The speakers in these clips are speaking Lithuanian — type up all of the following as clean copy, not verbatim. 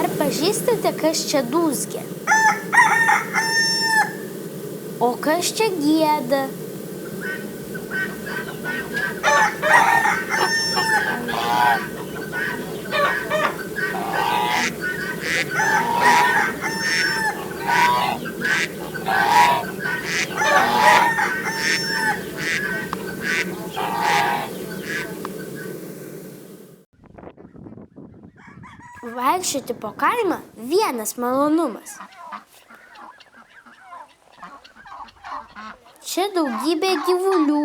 Ar pažįstate, kas čia dūzgia? O kas čia gieda? Vaikščioti po kaimą vienas malonumas. Čia daugybė gyvulių.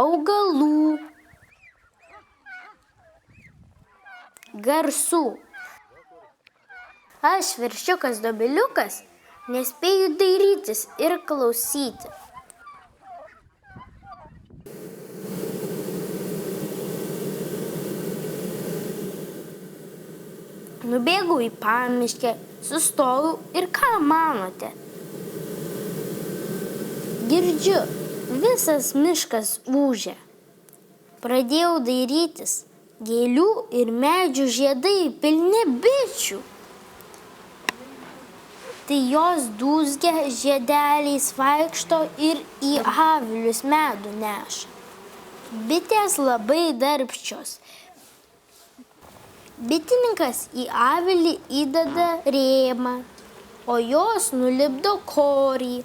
Augalų. Garsų. Aš, veršiukas Dobiliukas, nespėju dairytis ir klausyti. Nubėgau į pamiškę, sustojau ir ką manote? Girdžiu, visas miškas ūžia. Pradėjau dairytis, gėlių ir medžių žiedai pilni bičių. Tai jos dūzgia, žiedeliais vaikšto ir į avilius medų neša. Bitės labai darbščios. Bitininkas į avilį įdeda rėmą, o jos nulipdo korį.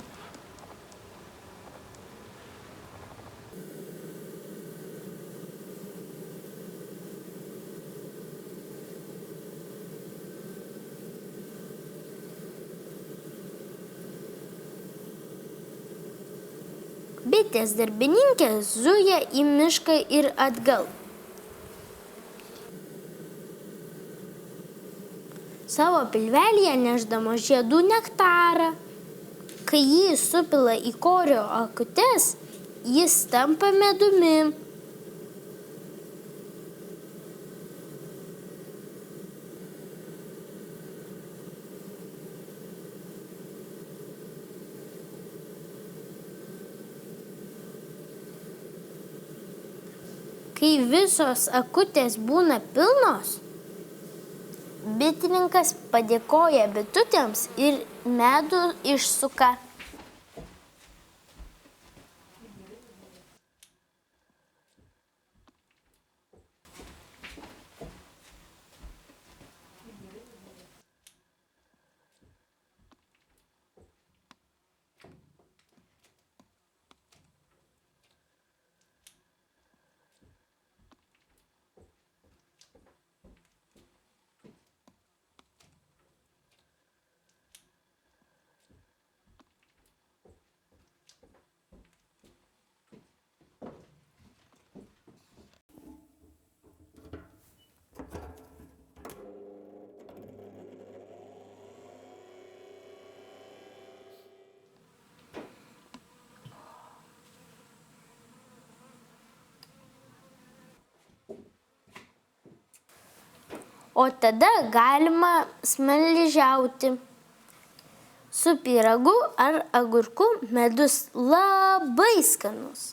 Bitės darbininkės zuja į mišką ir atgal. Savo pilvelyje nešdamos žiedų nektarą. Kai jį supila į korio akutes, jis tampa medumi. Kai visos akutės būna pilnos, bitininkas padėkoja bitutėms ir medų išsuka. O tada galima smaližiauti. Su pyragu ar agurku medus labai skanus.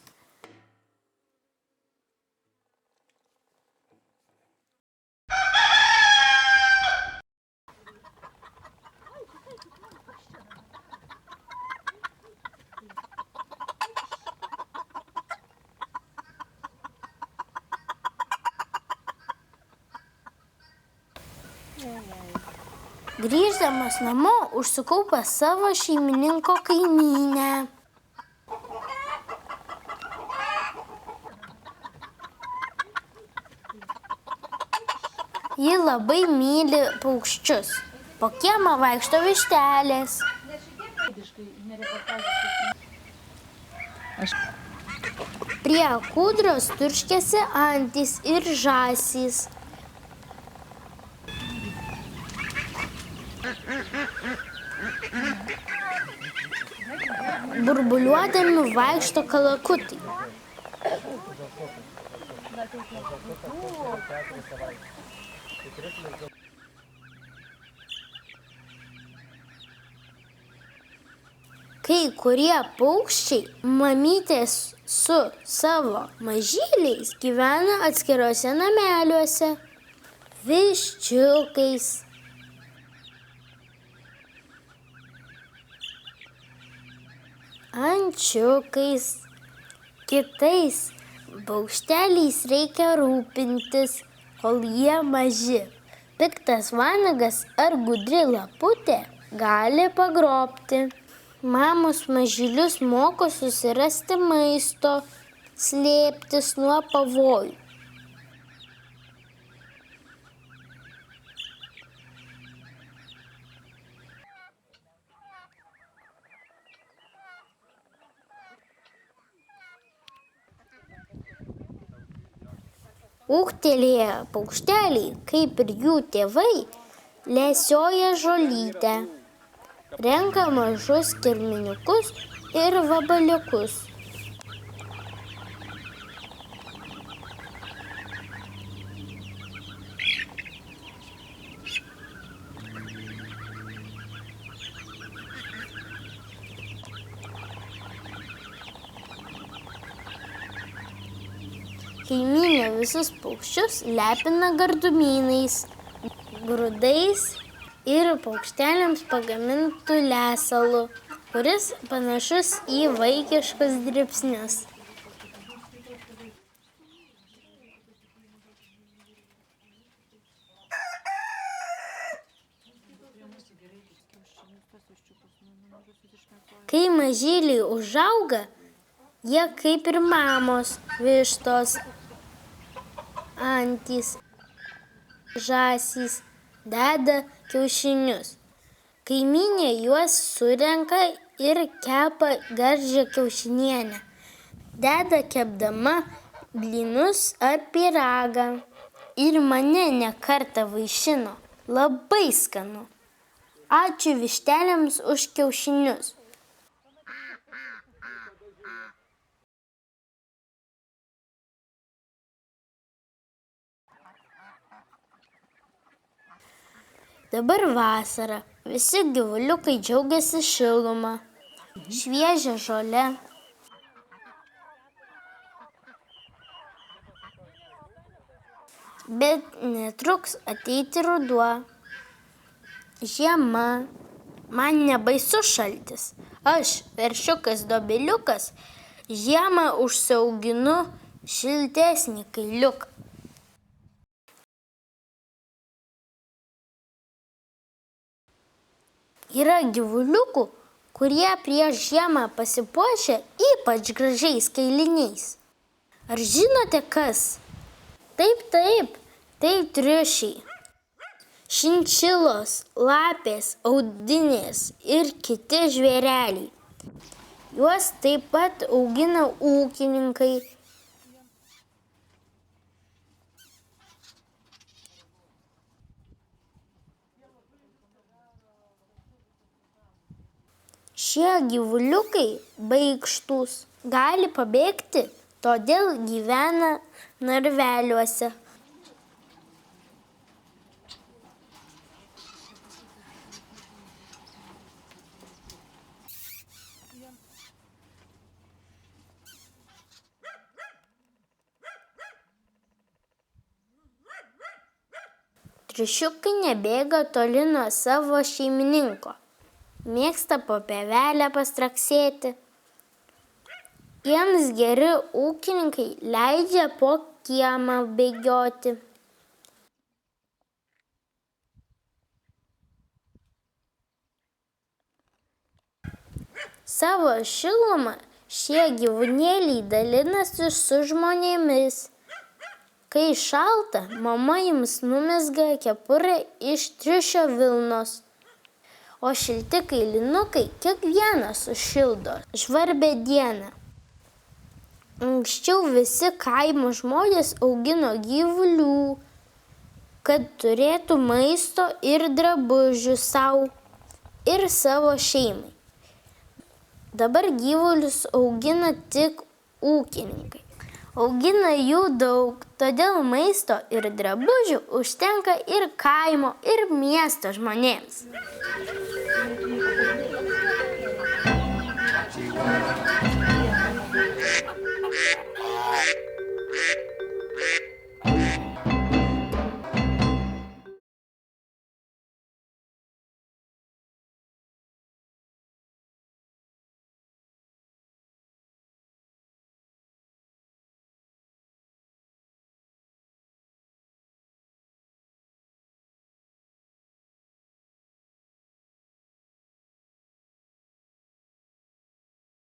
Grįždamas namo užsukau pas savo šeimininko kaimynę. Ji labai myli paukščius. Po kiemą vaikšto vištelės. Prie kūdros turškėsi antys ir žąsys. Burbuliuodami vaikšto kalakutai. Kai kurie paukščiai mamytės su savo mažyliais gyvena atskiruose nameliuose, viščiukais. Ančiukais. Kitais paukšteliais reikia rūpintis, kol jie maži. Piktas vanagas ar gudri laputė gali pagrobti. Mamos mažylius moko susirasti maisto, slėptis nuo pavojų. Ūgtelėję paukšteliai, kaip ir jų tėvai, lesioja žolytę, renka mažus kirminiukus ir vabaliukus. Kaimynė visus paukščius lepina gardumynais, grūdais ir paukšteliams pagamintų lesalu, kuris panašus į vaikiškus dribsnius. Kai mažyliai užauga, jie kaip ir mamos, vištos, antys, žąsys deda kiaušinius. Kaimynė juos surenka ir kepa gardžią kiaušinienę. Deda kepdama blynus ar pyragą. Ir mane ne kartą vaišino. Labai skanu. Ačiū vištelėms už kiaušinius. Dabar vasara. Visi gyvuliukai džiaugiasi šiluma, šviežia žole. Bet netruks ateiti ruduo. Žiema. Man nebaisu šaltis. Aš, veršiukas dobiliukas, žiemą užsiauginu šiltesnį kailiuką. Yra gyvuliukų, kurie prieš žiemą pasipuošia ypač gražiais kailiniais. Ar žinote kas? Taip, tai triušiai. Šinšilos, lapės, audinės ir kiti žvėreliai. Juos taip pat augina ūkininkai. Šie gyvuliukai baikštūs, gali pabėgti, todėl gyvena narveliuose. Triušiukai nebėga toli nuo savo šeimininko. Mėgsta po pievelę pastraksėti. Jiems geri ūkininkai leidžia po kiemą bėgioti. Savo šilumą šie gyvūnėliai dalinasi su žmonėmis. Kai šalta, mama jums numezga kepurę iš triušio vilnos. O šilti kailinukai kiekvieną sušildo žvarbią dieną. Anksčiau visi kaimo žmonės augino gyvulių, kad turėtų maisto ir drabužių sau ir savo šeimai. Dabar gyvulius augina tik ūkininkai. Augina jų daug, todėl maisto ir drabužių užtenka ir kaimo, ir miesto žmonėms.